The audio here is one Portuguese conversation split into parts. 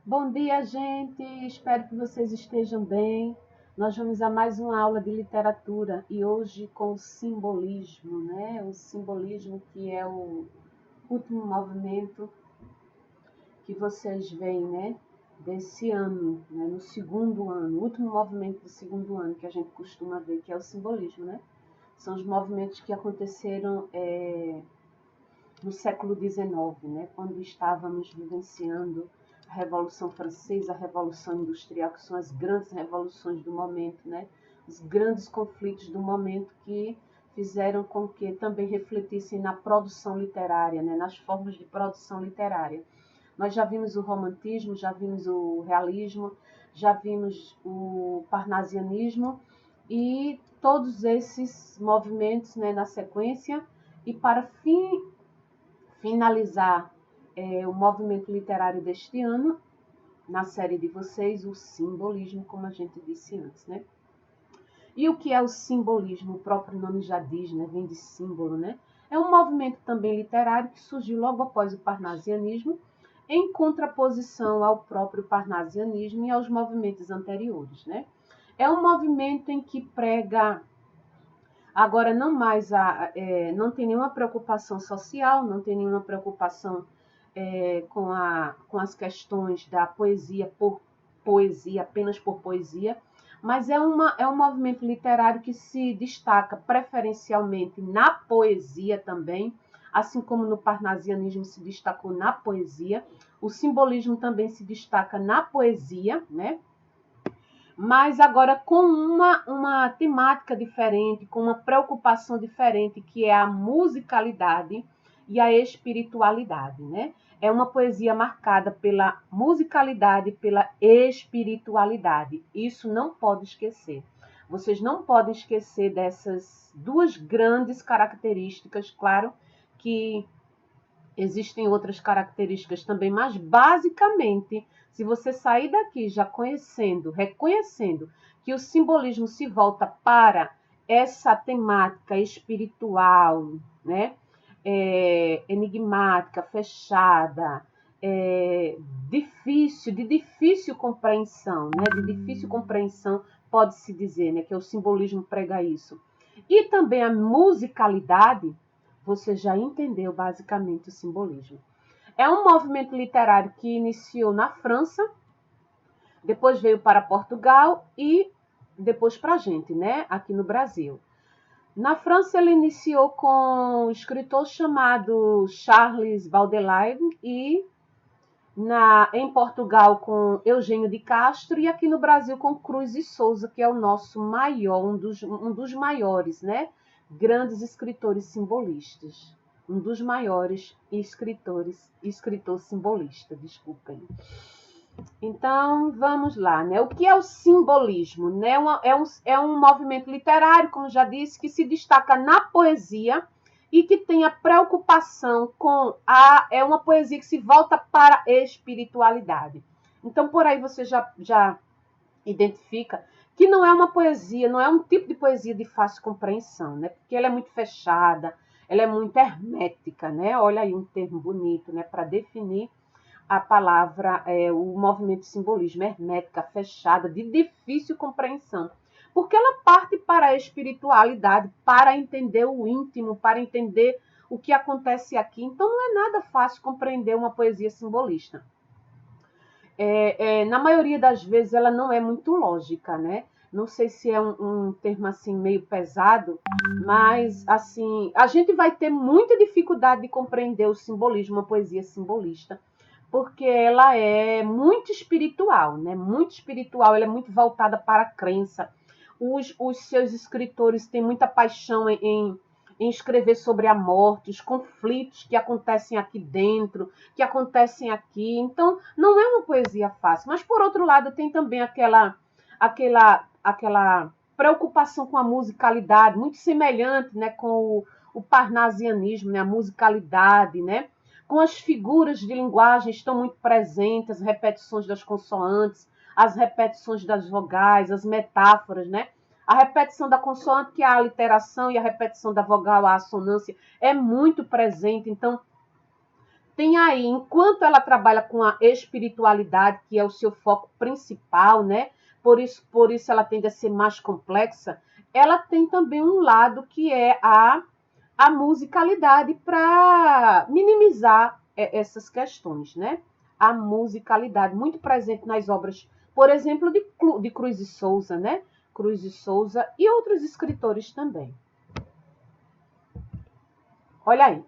Bom dia, gente. Espero que vocês estejam bem. Nós vamos a mais uma aula de literatura e hoje com o simbolismo, né? O simbolismo que é o último movimento que vocês veem, né? Desse ano, né? No segundo ano, o último movimento do segundo ano que a gente costuma ver, que é o simbolismo, né? São os movimentos que aconteceram no século XIX, né, quando estávamos vivenciando a Revolução Francesa, a Revolução Industrial, que são as grandes revoluções do momento, né, os grandes conflitos do momento que fizeram com que também refletissem na produção literária, né, nas formas de produção literária. Nós já vimos o romantismo, já vimos o realismo, já vimos o parnasianismo e todos esses movimentos, né, na sequência, e para finalizar o movimento literário deste ano, na série de vocês, o simbolismo, como a gente disse antes, né? E o que é o simbolismo? O próprio nome já diz, né? Vem de símbolo, né? É um movimento também literário que surgiu logo após o parnasianismo, em contraposição ao próprio parnasianismo e aos movimentos anteriores, né? É um movimento em que prega agora não mais não tem nenhuma preocupação social, não tem nenhuma preocupação com as questões da poesia por poesia, apenas por poesia, mas é um movimento literário que se destaca preferencialmente na poesia também, assim como no parnasianismo se destacou na poesia, o simbolismo também se destaca na poesia, né? Mas agora com uma temática diferente, com uma preocupação diferente, que é a musicalidade e a espiritualidade, né? É uma poesia marcada pela musicalidade e pela espiritualidade. Isso não pode esquecer. Vocês não podem esquecer dessas duas grandes características, claro que existem outras características também, mas basicamente, se você sair daqui já conhecendo, reconhecendo que o simbolismo se volta para essa temática espiritual, né? Enigmática, fechada, de difícil compreensão, né? De difícil compreensão, pode-se dizer, né? Que o simbolismo prega isso. E também a musicalidade, você já entendeu basicamente o simbolismo. É um movimento literário que iniciou na França, depois veio para Portugal e depois para a gente, né, aqui no Brasil. Na França ele iniciou com um escritor chamado Charles Baudelaire e em Portugal com Eugênio de Castro e aqui no Brasil com Cruz e Souza, que é o nosso maior, um dos maiores, né, grandes escritores simbolistas. Um dos maiores escritor simbolista, desculpem. Então, vamos lá, né? O que é o simbolismo? Né? É um movimento literário, como já disse, que se destaca na poesia e que tem a preocupação com é uma poesia que se volta para a espiritualidade. Então, por aí você já identifica que não é uma poesia, não é um tipo de poesia de fácil compreensão, né? Porque ela é muito fechada, ela é muito hermética, né? Olha aí um termo bonito, né? Para definir a palavra, o movimento de simbolismo, hermética, fechada, de difícil compreensão. Porque ela parte para a espiritualidade, para entender o íntimo, para entender o que acontece aqui. Então não é nada fácil compreender uma poesia simbolista. Na maioria das vezes ela não é muito lógica, né? Não sei se é um termo assim meio pesado, mas assim a gente vai ter muita dificuldade de compreender o simbolismo, uma poesia simbolista, porque ela é muito espiritual, né? Muito espiritual, ela é muito voltada para a crença. Os seus escritores têm muita paixão em escrever sobre a morte, os conflitos que acontecem aqui dentro, que acontecem aqui. Então, não é uma poesia fácil. Mas, por outro lado, tem também aquela preocupação com a musicalidade, muito semelhante, né, com o parnasianismo, né, a musicalidade, né? Com as figuras de linguagem estão muito presentes, as repetições das consoantes, as repetições das vogais, as metáforas, né? A repetição da consoante, que é a aliteração, e a repetição da vogal, a assonância, é muito presente. Então, tem aí, enquanto ela trabalha com a espiritualidade, que é o seu foco principal, né? Por isso ela tende a ser mais complexa, ela tem também um lado que é a musicalidade para minimizar essas questões, né? A musicalidade, muito presente nas obras, por exemplo, de Cruz e Souza, né? Cruz e Souza e outros escritores também. Olha aí.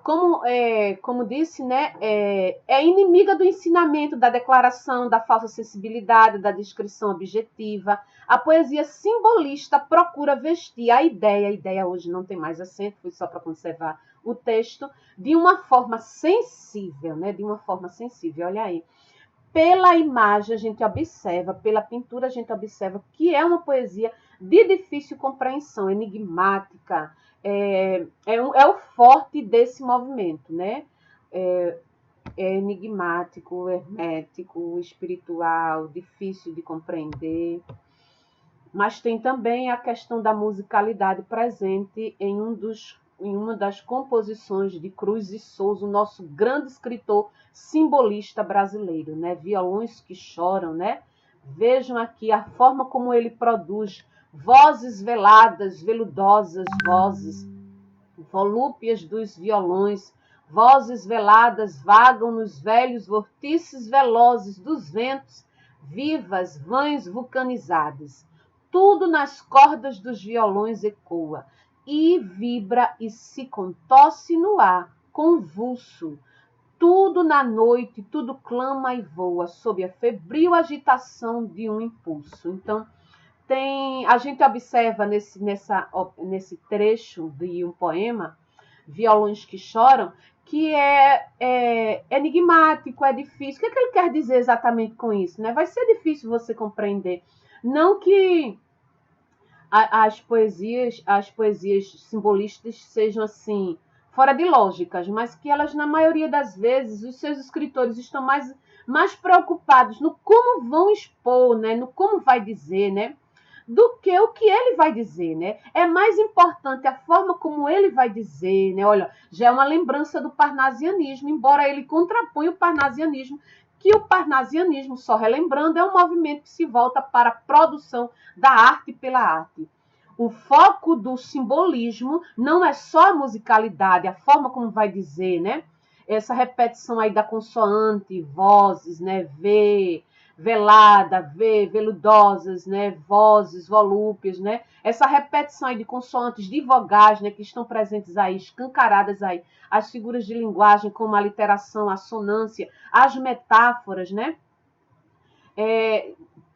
Como disse, né, é inimiga do ensinamento, da declaração, da falsa sensibilidade, da descrição objetiva. A poesia simbolista procura vestir a ideia hoje não tem mais acento, foi só para conservar o texto, de uma forma sensível, né, de uma forma sensível, olha aí. Pela imagem a gente observa, pela pintura a gente observa que é uma poesia de difícil compreensão, enigmática, é o forte desse movimento, né? É enigmático, hermético, espiritual, difícil de compreender. Mas tem também a questão da musicalidade presente em uma das composições de Cruz e Souza, o nosso grande escritor simbolista brasileiro, né? Violões que choram, né? Vejam aqui a forma como ele produz vozes veladas, veludosas vozes, volúpias dos violões, vozes veladas vagam nos velhos vortices velozes dos ventos, vivas, vãs vulcanizadas. Tudo nas cordas dos violões ecoa, e vibra e se contorce no ar, convulso. Tudo na noite, tudo clama e voa, sob a febril agitação de um impulso. Então, a gente observa nesse trecho de um poema, Violões que Choram, que é enigmático, é difícil. O que é que ele quer dizer exatamente com isso? Né? Vai ser difícil você compreender. Não que as poesias simbolistas sejam assim, fora de lógicas, mas que elas, na maioria das vezes, os seus escritores estão mais preocupados no como vão expor, né? No como vai dizer, né? Do que o que ele vai dizer, né? É mais importante a forma como ele vai dizer, né? Olha, já é uma lembrança do parnasianismo, embora ele contraponha o parnasianismo, que o parnasianismo, só relembrando, é um movimento que se volta para a produção da arte pela arte. O foco do simbolismo não é só a musicalidade, a forma como vai dizer, né? Essa repetição aí da consoante, vozes, né? Velada, veludosas, né? Vozes, volúpias, né? Essa repetição aí de consoantes, de vogais, né? Que estão presentes aí, escancaradas aí, as figuras de linguagem como a literação, a sonância, as metáforas, né?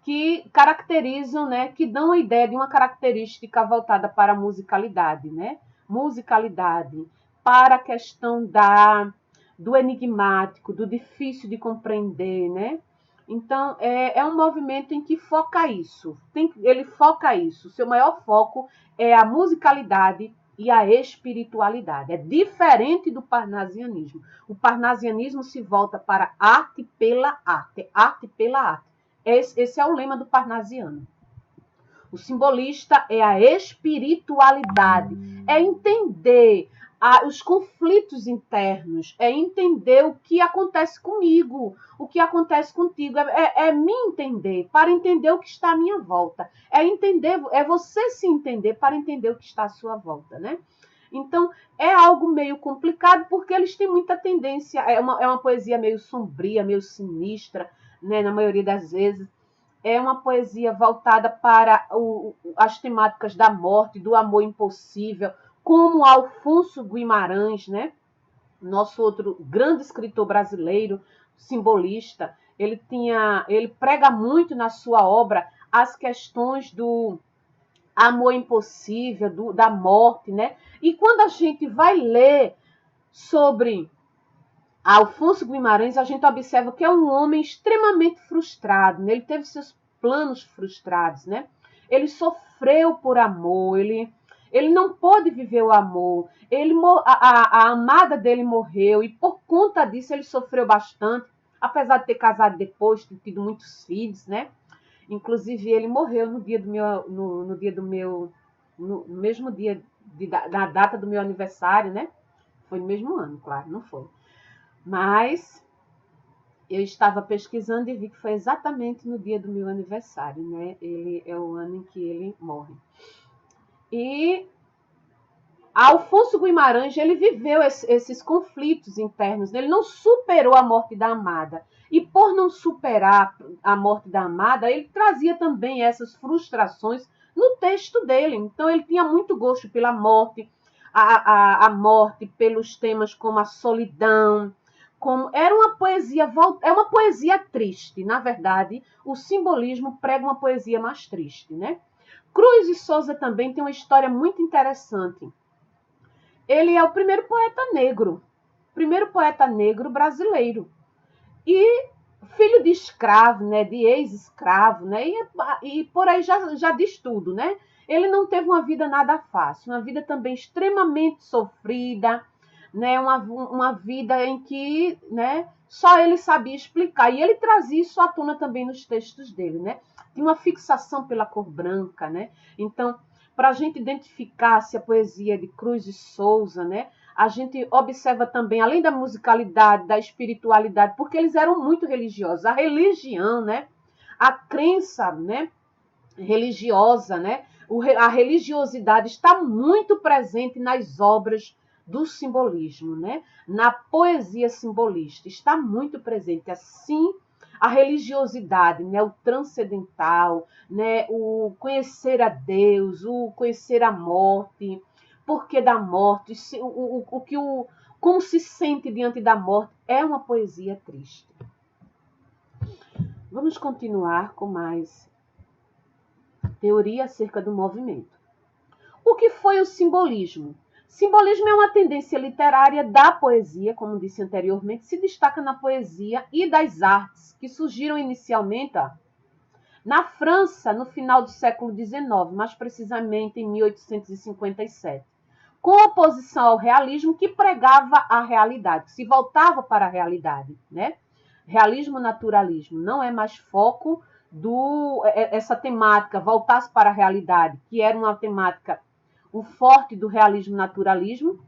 Que caracterizam, né? Que dão a ideia de uma característica voltada para a musicalidade, né? Musicalidade, para a questão do enigmático, do difícil de compreender, né? Então, é um movimento em que foca isso. Ele foca isso. O seu maior foco é a musicalidade e a espiritualidade. É diferente do parnasianismo. O parnasianismo se volta para arte pela arte. Arte pela arte. Esse é o lema do parnasiano. O simbolista é a espiritualidade. É entender os conflitos internos, é entender o que acontece comigo, o que acontece contigo, é me entender, para entender o que está à minha volta, é você se entender para entender o que está à sua volta, né? Então, é algo meio complicado, porque eles têm muita tendência, é uma poesia meio sombria, meio sinistra, né, na maioria das vezes, é uma poesia voltada para as temáticas da morte, do amor impossível, como Alfonso Guimarães, né? Nosso outro grande escritor brasileiro, simbolista. Ele prega muito na sua obra as questões do amor impossível, da morte, né? E quando a gente vai ler sobre Alfonso Guimarães, a gente observa que é um homem extremamente frustrado, né? Ele teve seus planos frustrados, né? Ele sofreu por amor, ele não pôde viver o amor, a amada dele morreu e por conta disso ele sofreu bastante, apesar de ter casado depois, ter tido muitos filhos, né? Inclusive ele morreu no dia do meu, no dia do meu, no mesmo dia da data do meu aniversário, né? Foi no mesmo ano, claro, não foi. Mas eu estava pesquisando e vi que foi exatamente no dia do meu aniversário, né? Ele é o ano em que ele morre. E Alfonso Guimarães, ele viveu esses conflitos internos, ele não superou a morte da amada. E por não superar a morte da amada, ele trazia também essas frustrações no texto dele. Então ele tinha muito gosto pela morte, a morte, pelos temas como a solidão, como era uma poesia, é uma poesia triste, na verdade, o simbolismo prega uma poesia mais triste, né? Cruz de Souza também tem uma história muito interessante. Ele é o primeiro poeta negro brasileiro. E filho de escravo, né, de ex-escravo, né, e por aí já diz tudo, né? Ele não teve uma vida nada fácil, uma vida também extremamente sofrida, né, uma vida em que, né, só ele sabia explicar. E ele trazia isso à tona também nos textos dele, né? Tinha uma fixação pela cor branca, né? Então, para a gente identificar se a poesia de Cruz de Souza, né, a gente observa também, além da musicalidade, da espiritualidade, porque eles eram muito religiosos. A religião, né, a crença, né, religiosa, né, a religiosidade está muito presente nas obras do simbolismo, né, na poesia simbolista, está muito presente. Assim, a religiosidade, né, o transcendental, né, o conhecer a Deus, o conhecer a morte, porquê da morte, como se sente diante da morte, é uma poesia triste. Vamos continuar com mais teoria acerca do movimento. O que foi o simbolismo? Simbolismo é uma tendência literária da poesia, como disse anteriormente, se destaca na poesia e das artes, que surgiram inicialmente na França no final do século XIX, mais precisamente em 1857, com oposição ao realismo que pregava a realidade, que se voltava para a realidade, né? Realismo-naturalismo não é mais foco essa temática voltasse para a realidade, que era uma temática, o forte do realismo-naturalismo,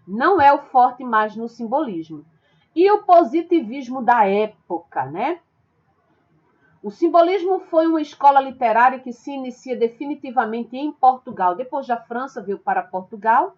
não é o forte mais no simbolismo. E o positivismo da época, né? O simbolismo foi uma escola literária que se inicia definitivamente em Portugal. Depois da França, veio para Portugal,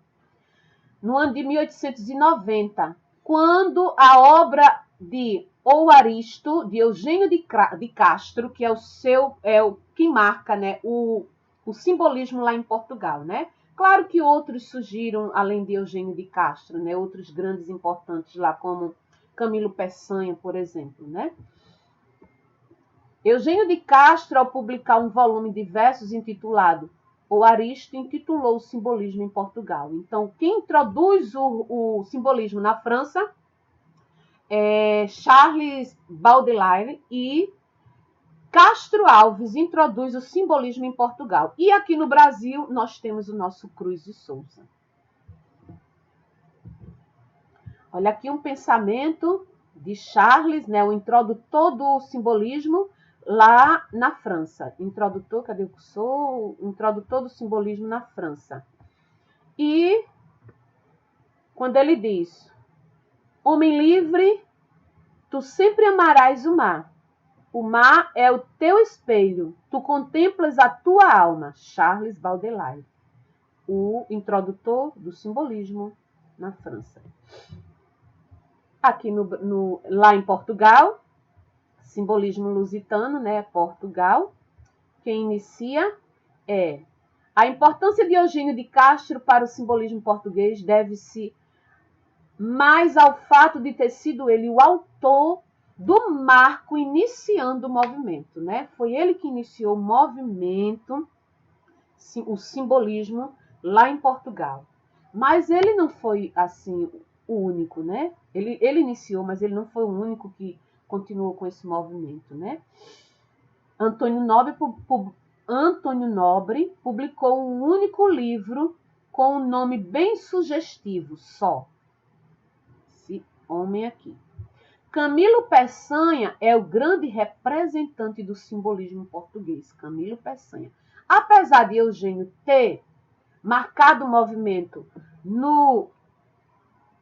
no ano de 1890, quando a obra de O Aristo, de Eugênio de Castro, que é o que marca, né, o simbolismo lá em Portugal, né? Claro que outros surgiram, além de Eugênio de Castro, né, outros grandes importantes lá, como Camilo Peçanha, por exemplo, né? Eugênio de Castro, ao publicar um volume de versos intitulado O Aristo, intitulou o simbolismo em Portugal. Então, quem introduz o simbolismo na França é Charles Baudelaire, e Castro Alves introduz o simbolismo em Portugal. E aqui no Brasil, nós temos o nosso Cruz de Souza. Olha aqui um pensamento de Charles, né, o introdutor do simbolismo lá na França. Introdutor, cadê o que sou? Introdutor do simbolismo na França. E quando ele diz: homem livre, tu sempre amarás o mar. O mar é o teu espelho, tu contemplas a tua alma. Charles Baudelaire, o introdutor do simbolismo na França. Aqui lá em Portugal, simbolismo lusitano, né? Portugal. Quem inicia é a importância de Eugênio de Castro para o simbolismo português deve-se mais ao fato de ter sido ele o autor do marco iniciando o movimento, né? Foi ele que iniciou o movimento, o simbolismo lá em Portugal. Mas ele não foi assim o único, né? Ele iniciou, mas ele não foi o único que continuou com esse movimento, né? Antônio Nobre publicou um único livro com um nome bem sugestivo, só. Esse homem aqui. Camilo Peçanha é o grande representante do simbolismo português. Camilo Peçanha. Apesar de Eugênio ter marcado o movimento no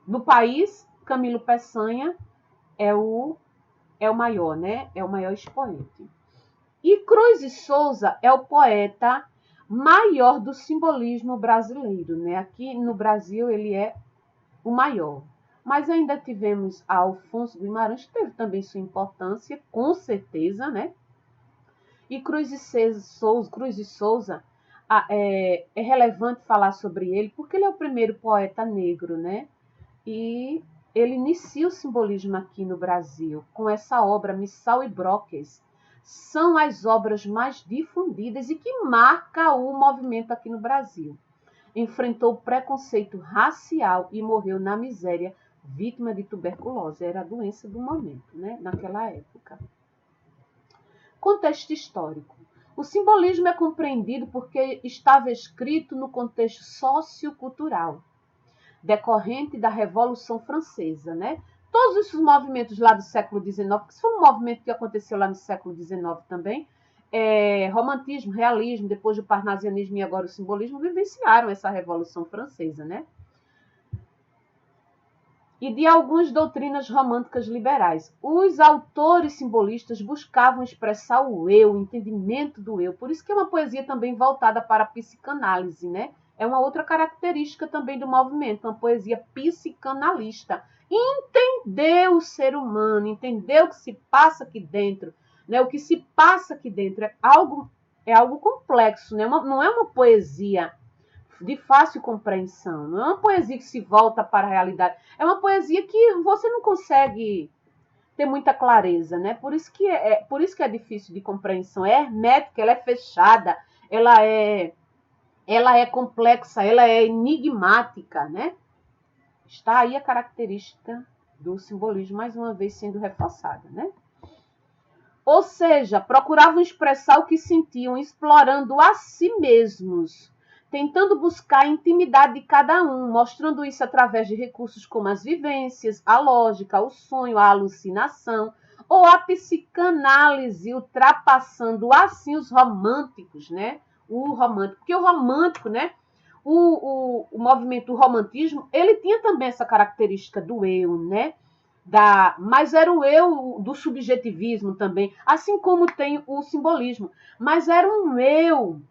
No país, Camilo Peçanha é o maior, né? É o maior expoente. E Cruz de Souza é o poeta maior do simbolismo brasileiro, né? Aqui no Brasil ele é o maior. Mas ainda tivemos Alfonso Guimarães, que teve também sua importância, com certeza, né? E Cruz de Souza é relevante falar sobre ele, porque ele é o primeiro poeta negro, né? E ele inicia o simbolismo aqui no Brasil com essa obra Missal e Broques. São as obras mais difundidas e que marca o movimento aqui no Brasil. Enfrentou preconceito racial e morreu na miséria, vítima de tuberculose. Era a doença do momento, né? Naquela época. Contexto histórico. O simbolismo é compreendido porque estava escrito no contexto sociocultural decorrente da Revolução Francesa, né? Todos esses movimentos lá do século XIX, que foi um movimento que aconteceu lá no século XIX também, romantismo, realismo, depois do parnasianismo e agora o simbolismo, vivenciaram essa Revolução Francesa, né? E de algumas doutrinas românticas liberais. Os autores simbolistas buscavam expressar o eu, o entendimento do eu. Por isso que é uma poesia também voltada para a psicanálise, né? É uma outra característica também do movimento, uma poesia psicanalista. Entender o ser humano, entender o que se passa aqui dentro, né? O que se passa aqui dentro é algo complexo, né? Não é uma poesia de fácil compreensão. Não é uma poesia que se volta para a realidade. É uma poesia que você não consegue ter muita clareza, né? Por isso que é difícil de compreensão. É hermética, ela é fechada, ela é complexa, ela é enigmática, né? Está aí a característica do simbolismo mais uma vez sendo reforçada, né? Ou seja, procuravam expressar o que sentiam, explorando a si mesmos, tentando buscar a intimidade de cada um, mostrando isso através de recursos como as vivências, a lógica, o sonho, a alucinação, ou a psicanálise, ultrapassando assim os românticos, né? O romântico, porque o romântico, né? O movimento do romantismo, ele tinha também essa característica do eu, né? Mas era o eu do subjetivismo também, assim como tem o simbolismo, mas era um eu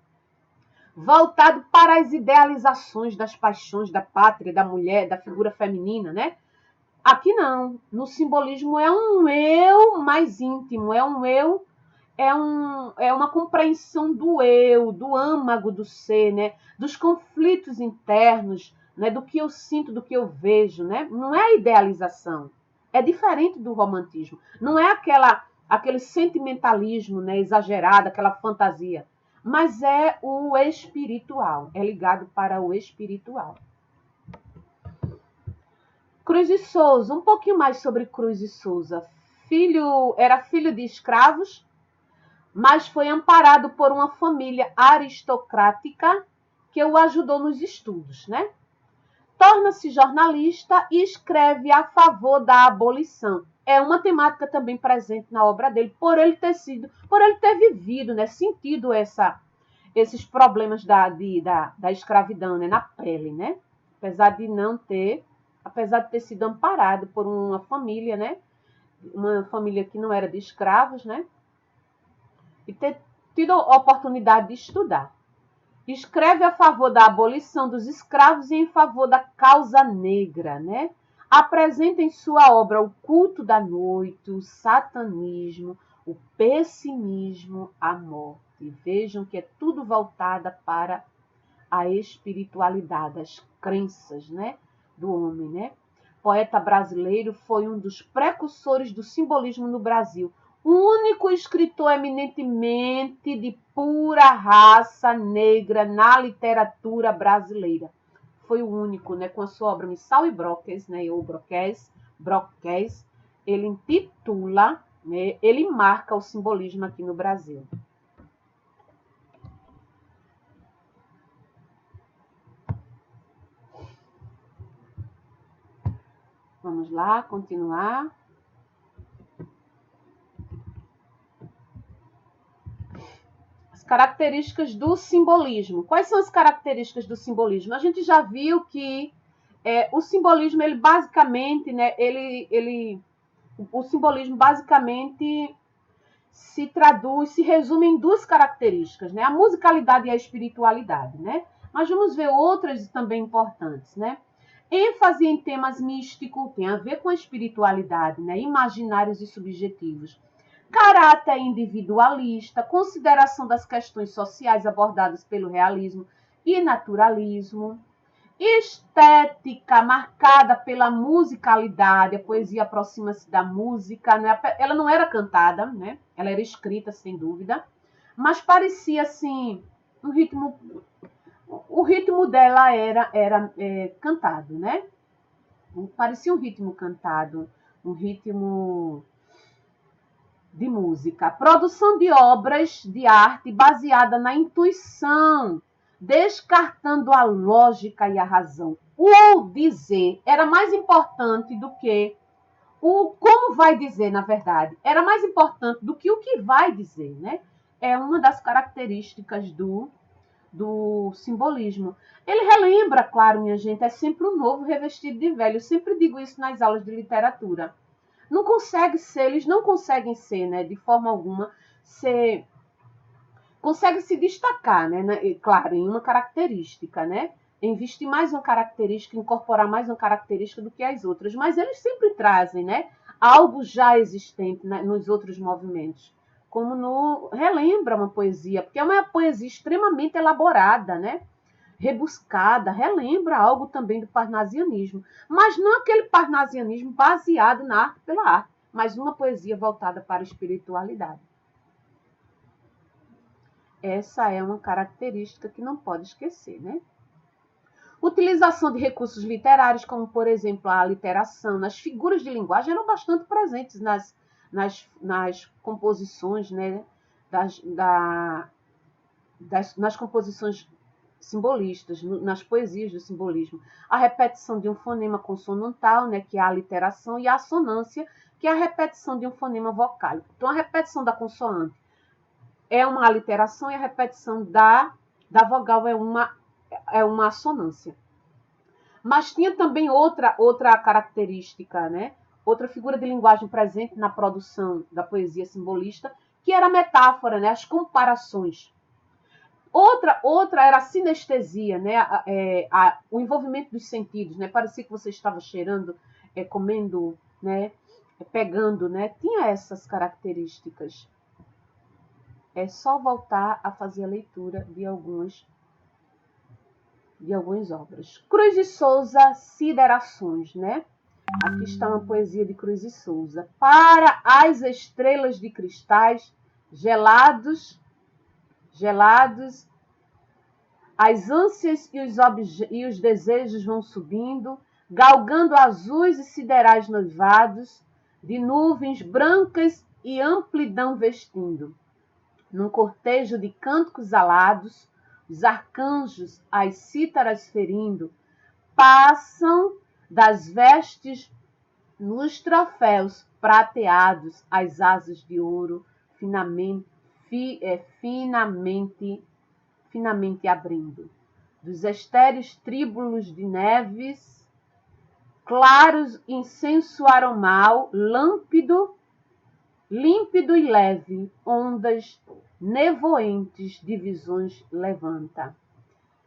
voltado para as idealizações das paixões da pátria, da mulher, da figura feminina, né? Aqui não, no simbolismo é um eu mais íntimo, é uma compreensão do eu, do âmago do ser, né? Dos conflitos internos, né? Do que eu sinto, do que eu vejo, né? Não é a idealização. É diferente do romantismo. Não é aquele sentimentalismo, né, exagerado, aquela fantasia. Mas é o espiritual. É ligado para o espiritual. Cruz de Souza. Um pouquinho mais sobre Cruz de Souza. Era filho de escravos, mas foi amparado por uma família aristocrática que o ajudou nos estudos, né? Torna-se jornalista e escreve a favor da abolição. É uma temática também presente na obra dele, por ele ter vivido, né, sentido esses problemas da escravidão, né, na pele, né? Apesar de ter sido amparado por uma família, né, uma família que não era de escravos, né, e ter tido a oportunidade de estudar. Escreve a favor da abolição dos escravos e em favor da causa negra, né? Apresenta em sua obra o culto da noite, o satanismo, o pessimismo, a morte. Vejam que é tudo voltada para a espiritualidade, as crenças, né, do homem, né? Poeta brasileiro, foi um dos precursores do simbolismo no Brasil. O único escritor eminentemente de pura raça negra na literatura brasileira. Foi o único, né, com a sua obra Missal e Broques, né, ou Broques, ele intitula, né, ele marca o simbolismo aqui no Brasil. Vamos lá, continuar. As características do simbolismo. Quais são as características do simbolismo? A gente já viu que O simbolismo, ele basicamente, né, o simbolismo basicamente se traduz, se resume em duas características, né? A musicalidade e a espiritualidade, né? Mas vamos ver outras também importantes, né? ênfase em temas místicos tem a ver com a espiritualidade, né? Imaginários e subjetivos. Caráter individualista, consideração das questões sociais abordadas pelo realismo e naturalismo. Estética marcada pela musicalidade, a poesia aproxima-se da música, né? Ela não era cantada, né? Ela era escrita, sem dúvida, mas parecia assim, um ritmo, o ritmo dela era cantado, né? Parecia um ritmo cantado, um ritmo de música. Produção de obras de arte baseada na intuição, descartando a lógica e a razão. O dizer era mais importante do que o como vai dizer, na verdade. Era mais importante do que o que vai dizer, né? É uma das características do simbolismo. Ele relembra, claro, minha gente, é sempre um novo revestido de velho. Eu sempre digo isso nas aulas de literatura. Não consegue ser, eles não conseguem ser, né, de forma alguma, ser, consegue se destacar, né, claro, em uma característica, né, em vestir mais uma característica, incorporar mais uma característica do que as outras, mas eles sempre trazem, né, algo já existente, né, nos outros movimentos, como no relembra uma poesia, porque é uma poesia extremamente elaborada, né, rebuscada, relembra algo também do parnasianismo, mas não aquele parnasianismo baseado na arte pela arte, mas uma poesia voltada para a espiritualidade. Essa é uma característica que não pode esquecer, né? Utilização de recursos literários, como, por exemplo, a aliteração, nas figuras de linguagem eram bastante presentes nas composições, né? Nas composições simbolistas, nas poesias do simbolismo. A repetição de um fonema consonantal, né, que é a aliteração, e a assonância, que é a repetição de um fonema vocálico. Então, a repetição da consoante é uma aliteração e a repetição da vogal é uma assonância. Mas tinha também outra característica, né? Outra figura de linguagem presente na produção da poesia simbolista, que era a metáfora, né? As comparações. Outra era a sinestesia, né? O envolvimento dos sentidos, né? Parecia que você estava cheirando, comendo, né? Pegando, né? Tinha essas características. É só voltar a fazer a leitura de algumas obras. Cruz e Souza, Siderações, né? Aqui está uma poesia de Cruz e Souza. Para as estrelas de cristais gelados, as ânsias e os desejos vão subindo, galgando azuis e siderais noivados, de nuvens brancas e amplidão vestindo. Num cortejo de cânticos alados, os arcanjos, as cítaras ferindo, passam das vestes nos troféus prateados, as asas de ouro finamente abrindo. Dos estéreos tríbulos de neves, claros incenso aromal, límpido e leve, ondas nevoentes de visões levanta.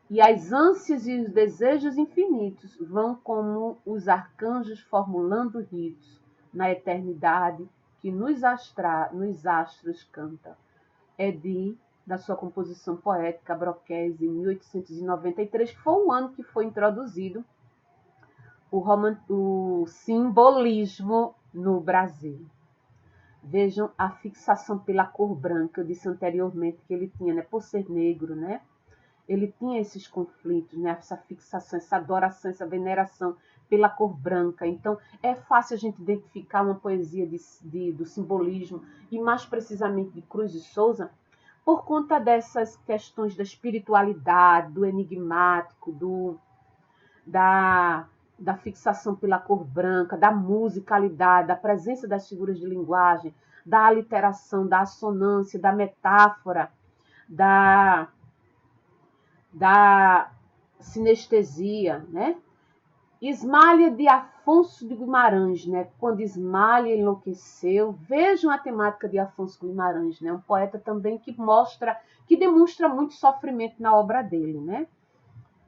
E as ânsias e os desejos infinitos vão como os arcanjos formulando ritos na eternidade que nos astros canta. É da sua composição poética Broqués, em 1893, que foi um ano que foi introduzido o simbolismo no Brasil. Vejam a fixação pela cor branca. Eu disse anteriormente que ele tinha, né, por ser negro, né, ele tinha esses conflitos, né, essa fixação, essa adoração, essa veneração pela cor branca. Então, é fácil a gente identificar uma poesia do simbolismo, e mais precisamente de Cruz e Souza, por conta dessas questões da espiritualidade, do enigmático, da fixação pela cor branca, da musicalidade, da presença das figuras de linguagem, da aliteração, da assonância, da metáfora, da sinestesia, né? Ismália de Afonso de Guimarães, né? Quando Ismália enlouqueceu, vejam a temática de Afonso Guimarães, né? Um poeta também que demonstra muito sofrimento na obra dele, né?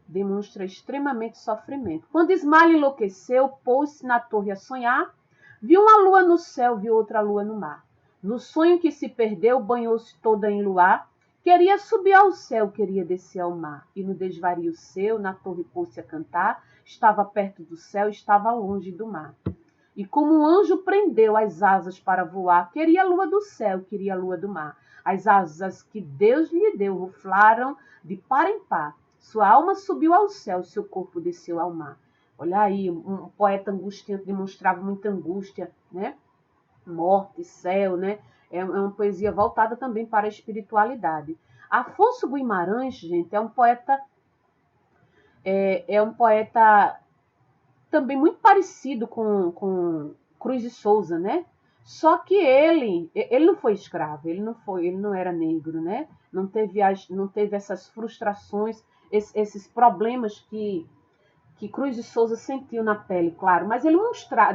Demonstra extremamente sofrimento. Quando Ismália enlouqueceu, pôs-se na torre a sonhar, viu uma lua no céu, viu outra lua no mar. No sonho que se perdeu, banhou-se toda em luar, queria subir ao céu, queria descer ao mar. E no desvario seu, na torre pôs-se a cantar, estava perto do céu, estava longe do mar. E como um anjo prendeu as asas para voar, queria a lua do céu, queria a lua do mar. As asas que Deus lhe deu ruflaram de par em par. Sua alma subiu ao céu, seu corpo desceu ao mar. Olha aí, um poeta angustiante demonstrava muita angústia, né? Morte, céu, né? É uma poesia voltada também para a espiritualidade. Afonso Guimarães, gente, é um poeta também muito parecido com Cruz de Souza, né? Só que ele não foi escravo, ele não era negro, né? Não teve essas frustrações, esses problemas que Cruz de Souza sentiu na pele, claro, mas ele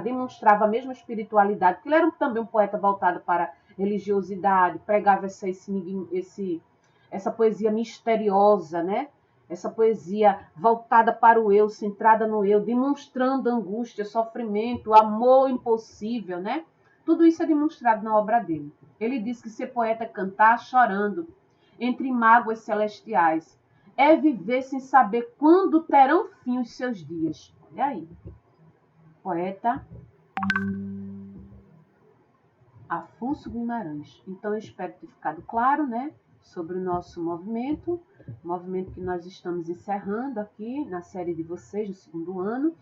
demonstrava a mesma espiritualidade, porque ele era também um poeta voltado para a religiosidade, pregava essa poesia misteriosa, né? Essa poesia voltada para o eu, centrada no eu, demonstrando angústia, sofrimento, amor impossível, né? Tudo isso é demonstrado na obra dele. Ele diz que ser poeta é cantar chorando entre mágoas celestiais, é viver sem saber quando terão fim os seus dias. Olha aí. Poeta Afonso Guimarães. Então, eu espero ter ficado claro, né, sobre o nosso movimento que nós estamos encerrando aqui na série de vocês, no segundo ano.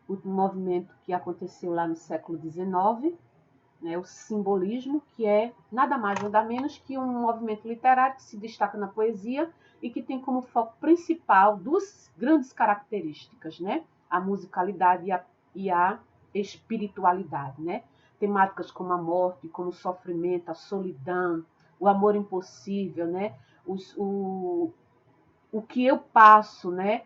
O movimento que aconteceu lá no século XIX, né, o simbolismo, que é nada mais nada menos que um movimento literário que se destaca na poesia e que tem como foco principal duas grandes características, né? A musicalidade e a espiritualidade, né? Temáticas como a morte, como o sofrimento, a solidão, o amor impossível, né? O que eu passo, né?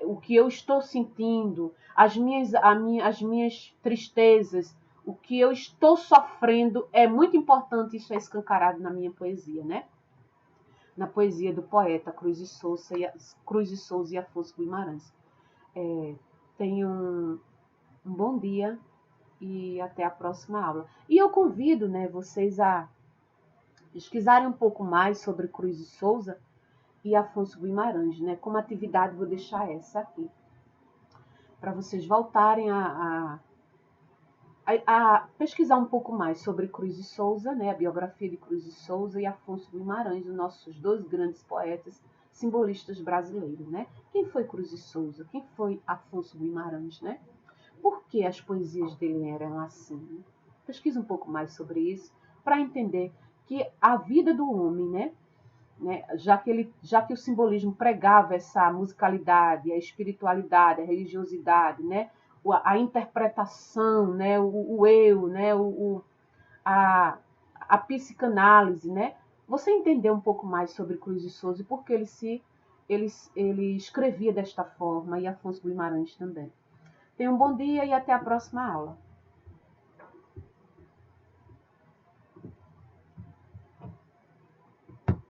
O que eu estou sentindo, as minhas tristezas, o que eu estou sofrendo, é muito importante isso é escancarado na minha poesia, né? Na poesia do poeta Cruz de Souza e Afonso Guimarães. Tenham um bom dia e até a próxima aula. E eu convido, né, vocês a pesquisarem um pouco mais sobre Cruz de Souza e Afonso Guimarães, né? Como atividade, vou deixar essa aqui, para vocês voltarem a pesquisar um pouco mais sobre Cruz de Souza, né? A biografia de Cruz de Souza e Afonso Guimarães, os nossos dois grandes poetas simbolistas brasileiros, né? Quem foi Cruz de Souza? Quem foi Afonso Guimarães, né? Por que as poesias dele eram assim? Pesquisa um pouco mais sobre isso para entender que a vida do homem, né? Já que o simbolismo pregava essa musicalidade, a espiritualidade, a religiosidade, né? A interpretação, né? O eu, né? A psicanálise, né? Você entender um pouco mais sobre Cruz de Souza e por que ele escrevia desta forma, e Afonso Guimarães também. Tenha um bom dia e até a próxima aula.